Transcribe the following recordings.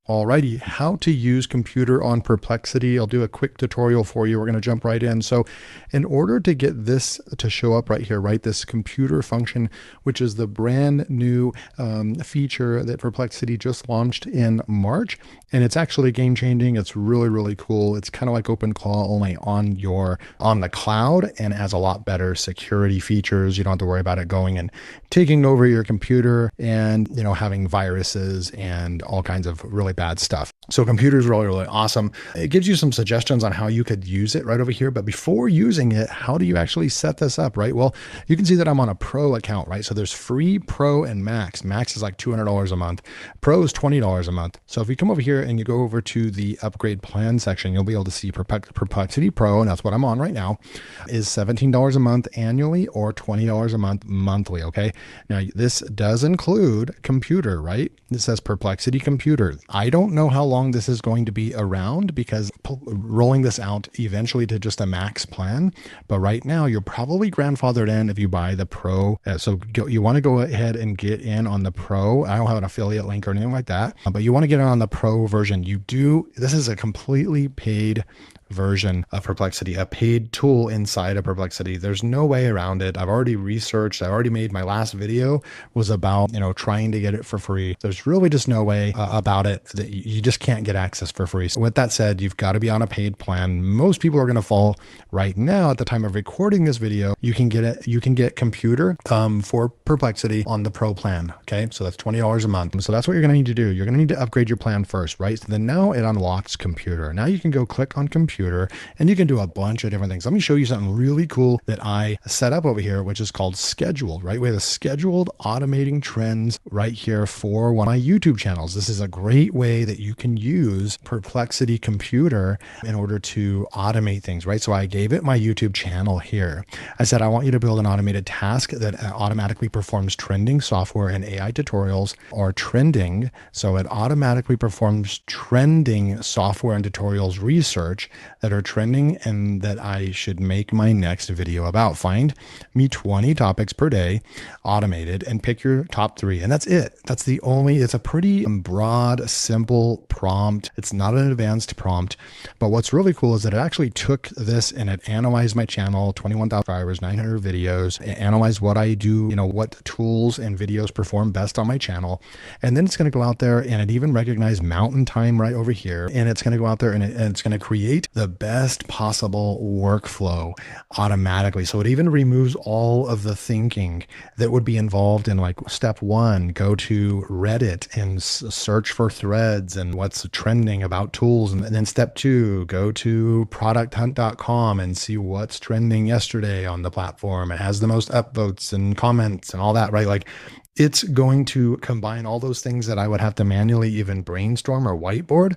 Alrighty, how to use computer on Perplexity. I'll do a quick tutorial for you. We're going to jump right in. So in order to get this to show up right here, right, this computer function, which is the brand new feature that Perplexity just launched in March, and it's actually game changing. It's really, really cool. It's kind of like OpenClaw, only on the cloud, and has a lot better security features. You don't have to worry about it going and taking over your computer and, having viruses and all kinds of really bad stuff. So computer is really, really awesome. It gives you some suggestions on how you could use it right over here. But before using it, how do you actually set this up, right? Well, you can see that I'm on a pro account, right? So there's free, pro, and max. Max is like $200 a month. Pro is $20 a month. So if you come over here and you go over to the upgrade plan section, you'll be able to see Perplexity Pro, and that's what I'm on right now, is $17 a month annually or $20 a month monthly, okay? Now, this does include computer, right? It says Perplexity Computer. I don't know how long this is going to be around because rolling this out eventually to just a max plan. But right now, you're probably grandfathered in if you buy the Pro. You want to go ahead and get in on the Pro. I don't have an affiliate link or anything like that, but you want to get in on the Pro version. This is a completely paid version of Perplexity, a paid tool inside of Perplexity. There's no way around it. I've already researched. I already made my last video was about, trying to get it for free. There's really just no way about it that you just can't get access for free. So with that said, you've got to be on a paid plan. Most people are going to fall right now at the time of recording this video. You can get it. You can get computer for Perplexity on the Pro plan. Okay. So that's $20 a month. So that's what you're going to need to do. You're going to need to upgrade your plan first, right? So then now it unlocks computer. Now you can go click on computer and you can do a bunch of different things. Let me show you something really cool that I set up over here, which is called scheduled, right? We have a scheduled automating trends right here for one of my YouTube channels. This is a great way that you can use Perplexity Computer in order to automate things, right? So I gave it my YouTube channel here. I said, I want you to build an automated task that automatically performs trending software and AI tutorials or trending. So it automatically performs trending software and tutorials research that are trending and that I should make my next video about. Find me 20 topics per day, automated, and pick your top 3. And that's it. It's a pretty broad, simple prompt. It's not an advanced prompt, but what's really cool is that it actually took this and it analyzed my channel, 21,000 subscribers, 900 videos, it analyzed what I do, what tools and videos perform best on my channel. And then it's going to go out there and it even recognized mountain time right over here. And it's going to go out there and it's going to create the best possible workflow automatically. So it even removes all of the thinking that would be involved in like step 1, go to Reddit and search for threads and what's trending about tools. And then step 2, go to producthunt.com and see what's trending yesterday on the platform. It has the most upvotes and comments and all that, right? Like, it's going to combine all those things that I would have to manually even brainstorm or whiteboard.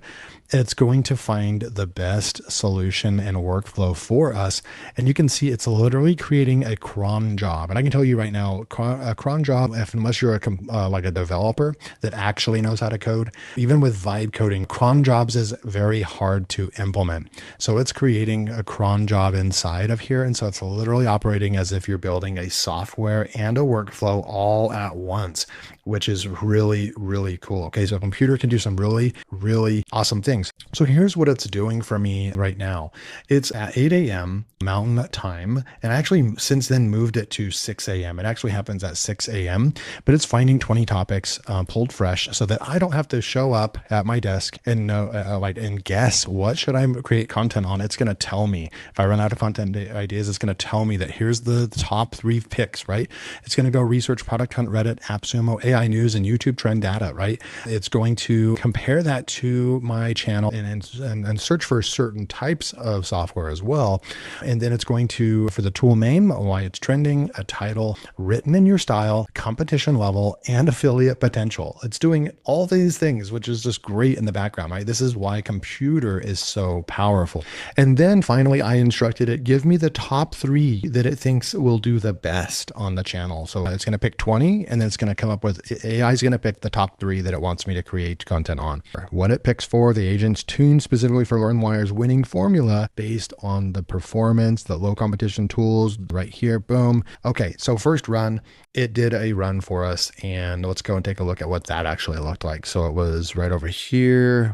It's going to find the best solution and workflow for us. And you can see it's literally creating a cron job. And I can tell you right now, a cron job, unless you're like a developer that actually knows how to code, even with vibe coding, cron jobs is very hard to implement. So it's creating a cron job inside of here. And so it's literally operating as if you're building a software and a workflow all at once, which is really, really cool. Okay, so a computer can do some really, really awesome things. So here's what it's doing for me right now. It's at 8 a.m. Mountain time, and I actually since then moved it to 6 a.m. It actually happens at 6 a.m., but it's finding 20 topics pulled fresh so that I don't have to show up at my desk and know and guess what should I create content on. It's going to tell me if I run out of content ideas. It's going to tell me that here's the top 3 picks, right? It's going to go research Product Hunt, Reddit, AppSumo, AI News, and YouTube trend data, right? It's going to compare that to my channel and search for certain types of software as well. And then it's going to, for the tool name, why it's trending, a title, written in your style, competition level, and affiliate potential. It's doing all these things, which is just great in the background, right? This is why computer is so powerful. And then finally, I instructed it, give me the top 3 that it thinks will do the best on the channel. So it's going to pick 20, and then it's going to come up with AI is going to pick the top 3 that it wants me to create content on. What it picks for, the agent's tuned specifically for LearnWire's winning formula based on the performance, the low competition tools right here. Boom. Okay, so first run, it did a run for us, and let's go and take a look at what that actually looked like. So it was right over here.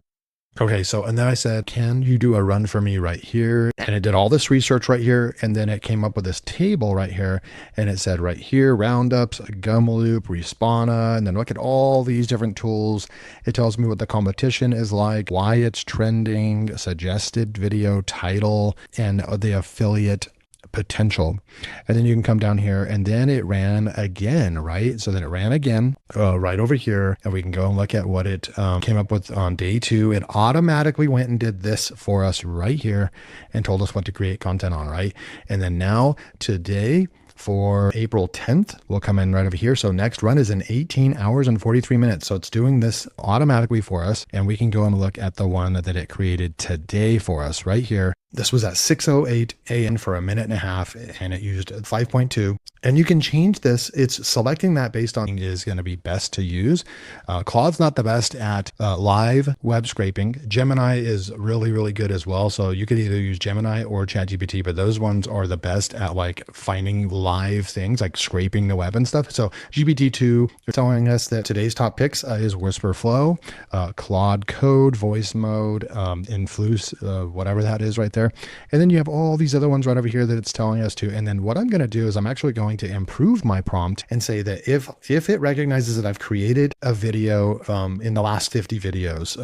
Okay, so, and then I said, can you do a run for me right here? And it did all this research right here. And then it came up with this table right here. And it said right here, roundups, gum loop, Respawna. And then look at all these different tools. It tells me what the competition is like, why it's trending, suggested video title, and the affiliate potential. And then you can come down here, and then it ran again, right? So then it ran again right over here, and we can go and look at what it came up with on day 2. It automatically went and did this for us right here and told us what to create content on, right? And then now today, for April 10th, we'll come in right over here. So next run is in 18 hours and 43 minutes. So it's doing this automatically for us. And we can go and look at the one that it created today for us right here. This was at 6:08 a.m. for a minute and a half, and it used 5.2. And you can change this. It's selecting that based on is going to be best to use. Claude's not the best at live web scraping. Gemini is really, really good as well. So you could either use Gemini or ChatGPT, but those ones are the best at like finding live things like scraping the web and stuff. So GPT-2 is telling us that today's top picks is Whisper Flow, Claude Code, Voice Mode, Influence, whatever that is right there. And then you have all these other ones right over here that it's telling us to. And then what I'm going to do is I'm actually going to improve my prompt and say that if it recognizes that I've created a video in the last 50 videos,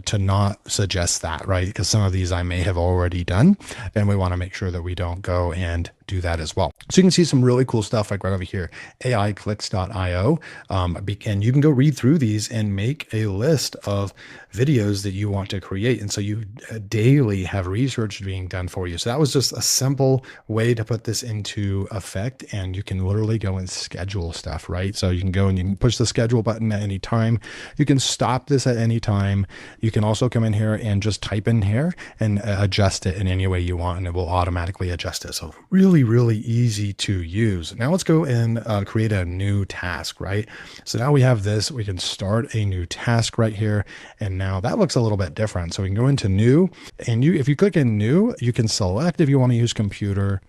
to not suggest that, right? Because some of these I may have already done, and we want to make sure that we don't go and do that as well. So you can see some really cool stuff like right over here, AIclicks.io. And you can go read through these and make a list of videos that you want to create. And so you daily have research being done for you. So that was just a simple way to put this into effect. And you can literally go and schedule stuff, right? So you can go and you can push the schedule button at any time. You can stop this at any time. You can also come in here and just type in here and adjust it in any way you want, and it will automatically adjust it. So really easy to use. Now let's go and create a new task, right? So now we have this, we can start a new task right here. And now that looks a little bit different. So we can go into new, and if you click in new, you can select if you want to use computer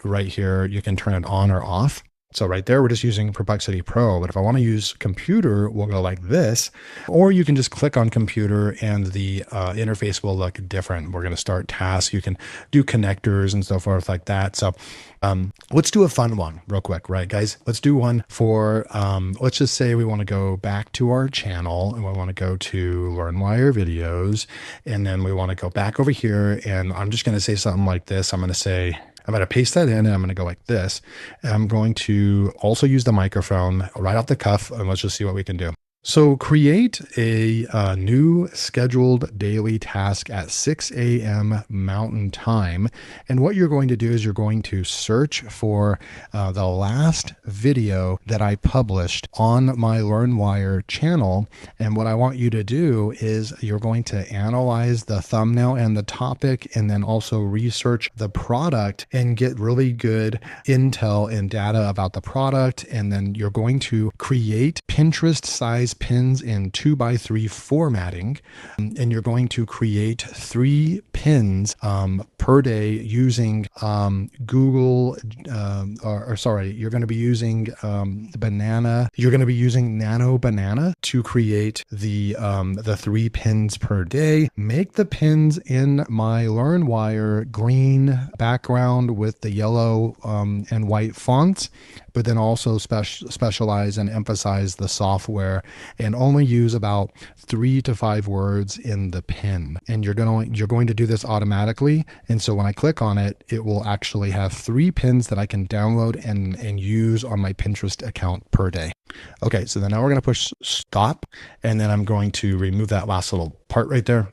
right here. You can turn it on or off. So right there, we're just using Perplexity Pro. But if I want to use computer, we'll go like this, or you can just click on computer and the interface will look different. We're going to start tasks. You can do connectors and so forth like that. So let's do a fun one real quick, right, guys? Let's do one for, let's just say we want to go back to our channel and we want to go to LearnWire videos. And then we want to go back over here. And I'm just going to say something like this. I'm going to paste that in, and I'm going to go like this. And I'm going to also use the microphone right off the cuff, and let's just see what we can do. So create a new scheduled daily task at 6 a.m. Mountain Time. And what you're going to do is you're going to search for the last video that I published on my LearnWire channel. And what I want you to do is you're going to analyze the thumbnail and the topic, and then also research the product and get really good intel and data about the product. And then you're going to create Pinterest size pins in 2x3 formatting, and you're going to create 3 pins per day using Google you're going to be using Banana. You're going to be using Nano Banana to create the 3 pins per day. Make the pins in my LearnWire green background with the yellow and white fonts, but then also specialize and emphasize the software, and only use about 3 to 5 words in the pin. And you're going to do this automatically. And so when I click on it, it will actually have 3 pins that I can download and use on my Pinterest account per day. Okay, so then now we're going to push stop, and then I'm going to remove that last little part right there.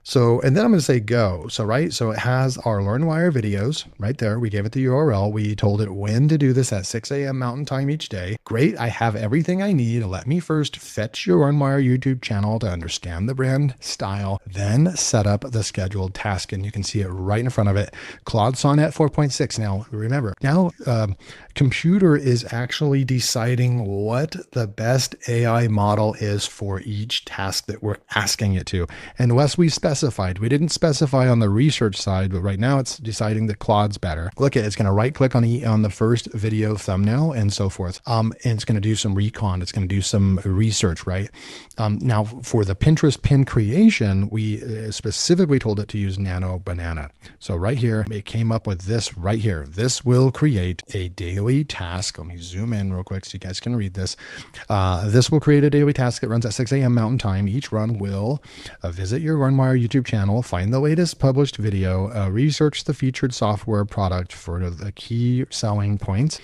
So, and then I'm going to say go. So, right. So it has our LearnWire videos right there. We gave it the URL. We told it when to do this at 6 a.m. Mountain Time each day. Great. I have everything I need. Let me first fetch your LearnWire YouTube channel to understand the brand style, then set up the scheduled task. And you can see it right in front of it. Claude Sonnet 4.6. Now, remember, now computer is actually deciding what the best AI model is for each task that we're asking it to. Unless we specified, we didn't specify on the research side, but right now it's deciding that Claude's better. Look at it's going to right click on the first video thumbnail and so forth. And it's going to do some recon. It's going to do some research, right? Now for the Pinterest pin creation, we specifically told it to use Nano Banana. So right here, it came up with this right here. This will create a daily task. Let me zoom in real quick so you guys can read this. This will create a daily task that runs at 6 a.m. Mountain Time. Each run will visit your RunWire YouTube channel, find the latest published video, research the featured software product for the key selling points,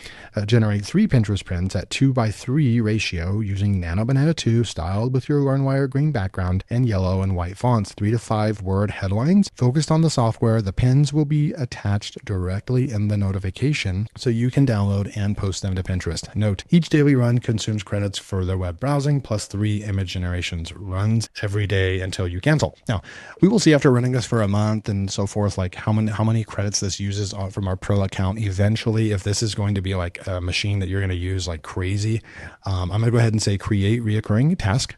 generate 3 Pinterest pins at 2:3 ratio using Nano Banana 2 styled with your RunWire green background and yellow and white fonts, 3 to 5 word headlines focused on the software. The pins will be attached directly in the notification so you can download and post them to Pinterest. Note, each daily run consumes credits for their web browsing plus 3 image generations. Runs every day until you cancel. Now, we will see after running this for a month and so forth, like how many credits this uses from our pro account. Eventually, if this is going to be like a machine that you're going to use like crazy, I'm going to go ahead and say create reoccurring task.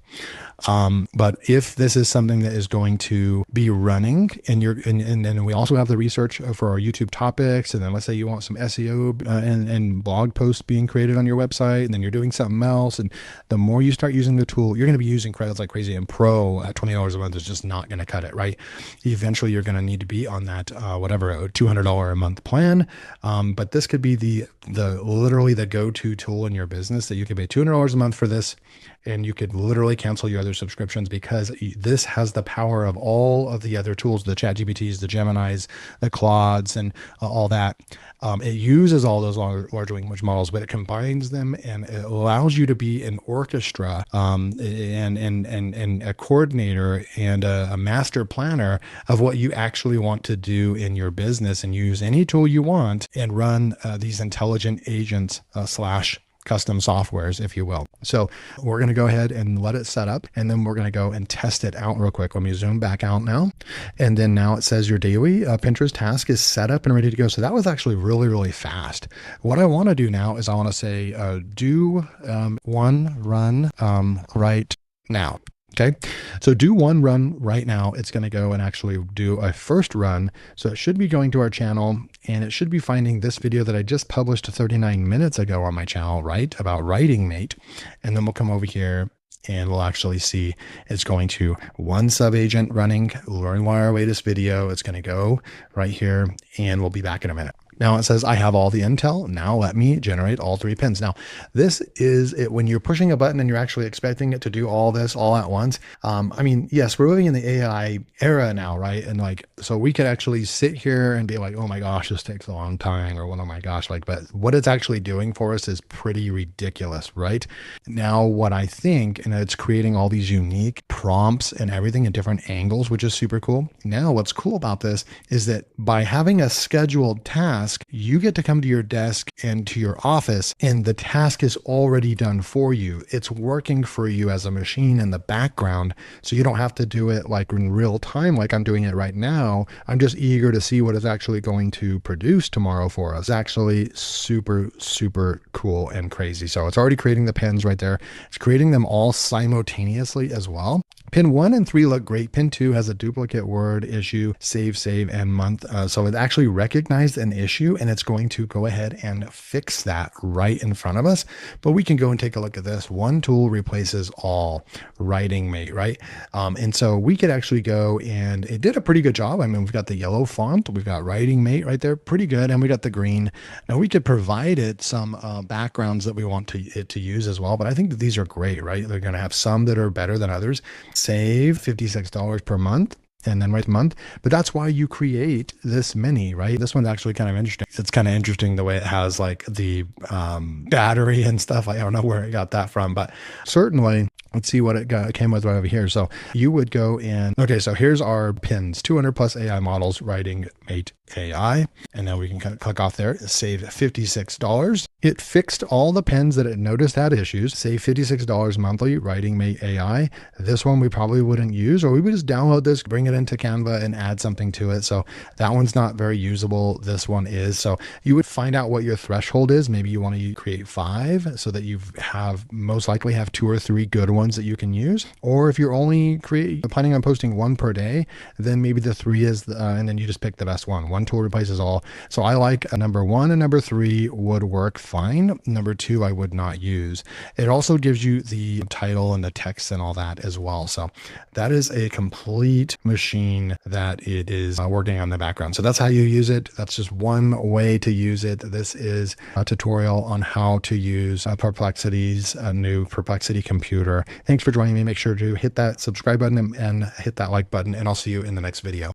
But if this is something that is going to be running and then we also have the research for our YouTube topics. And then let's say you want some SEO and blog posts being created on your website, and then you're doing something else. And the more you start using the tool, you're going to be using credits like crazy, and pro at $20 a month is just not going to cut it, right? Eventually you're going to need to be on that, whatever, $200 a month plan. But this could be literally the go-to tool in your business that you could pay $200 a month for this. And you could literally cancel your other subscriptions because this has the power of all of the other tools, the ChatGPTs, the Geminis, the Claudes, and all that. It uses all those large language models, but it combines them and it allows you to be an orchestra and a coordinator and a master planner of what you actually want to do in your business, and use any tool you want and run these intelligent agents slash custom softwares, if you will. So we're going to go ahead and let it set up, and then we're going to go and test it out real quick. Let me zoom back out now. And then now it says your daily Pinterest task is set up and ready to go. So that was actually really, really fast. What I want to do now is I want to say, do one run right now. Okay, so do one run right now. It's going to go and actually do a first run. So it should be going to our channel, and it should be finding this video that I just published 39 minutes ago on my channel, right? About Writing Mate. And then we'll come over here and we'll actually see it's going to one sub agent running LearnWire latest video. It's going to go right here, and we'll be back in a minute. Now it says, I have all the intel. Now let me generate all 3 pins. Now, this is it when you're pushing a button and you're actually expecting it to do all this all at once. I mean, yes, we're living in the AI era now, right? And like, so we could actually sit here and be like, oh my gosh, this takes a long time, or oh my gosh, like, but what it's actually doing for us is pretty ridiculous, right? Now, what I think, and it's creating all these unique prompts and everything at different angles, which is super cool. Now, what's cool about this is that by having a scheduled task, you get to come to your desk and to your office, and the task is already done for you. It's working for you as a machine in the background, so you don't have to do it like in real time like I'm doing it right now. I'm just eager to see what it's actually going to produce tomorrow for us. It's actually super, super cool and crazy. So it's already creating the pins right there. It's creating them all simultaneously as well. Pin 1 and 3 look great. Pin 2 has a duplicate word, issue, save, and month. So it actually recognized an issue, and it's going to go ahead and fix that right in front of us. But we can go and take a look at this. One tool replaces all. Writing Mate, right? And so we could actually go, and it did a pretty good job. I mean, we've got the yellow font, we've got Writing Mate right there, pretty good. And we got the green. Now we could provide it some backgrounds that we want it to use as well. But I think that these are great, right? They're going to have some that are better than others. Save $56 per month, and then write the month. But that's why you create this many, right? This one's actually kind of interesting. It's kind of interesting the way it has like the battery and stuff. I don't know where I got that from, but certainly Let's see what it came with right over here. So you would go in. Okay, so here's our pins, 200 plus AI models writing Mate AI. And then we can click off there, save $56. It fixed all the pins that it noticed had issues. Save $56 monthly writing Mate AI. This one we probably wouldn't use, or we would just download this, bring it into Canva and add something to it. So that one's not very usable. This one is. So you would find out what your threshold is. Maybe you want to create 5 so that you most likely have 2 or 3 good ones that you can use. Or if you're only planning on posting 1 per day, then maybe the 3 is, and then you just pick the best one. One tool replaces all. So I like a number 1 and number 3 would work fine. Number 2 I would not use. It also gives you the title and the text and all that as well. So that is a complete machine that it is working on in the background. So that's how you use it. That's just one way to use it. This is a tutorial on how to use Perplexity's new Perplexity computer. Thanks for joining me. Make sure to hit that subscribe button and hit that like button, and I'll see you in the next video.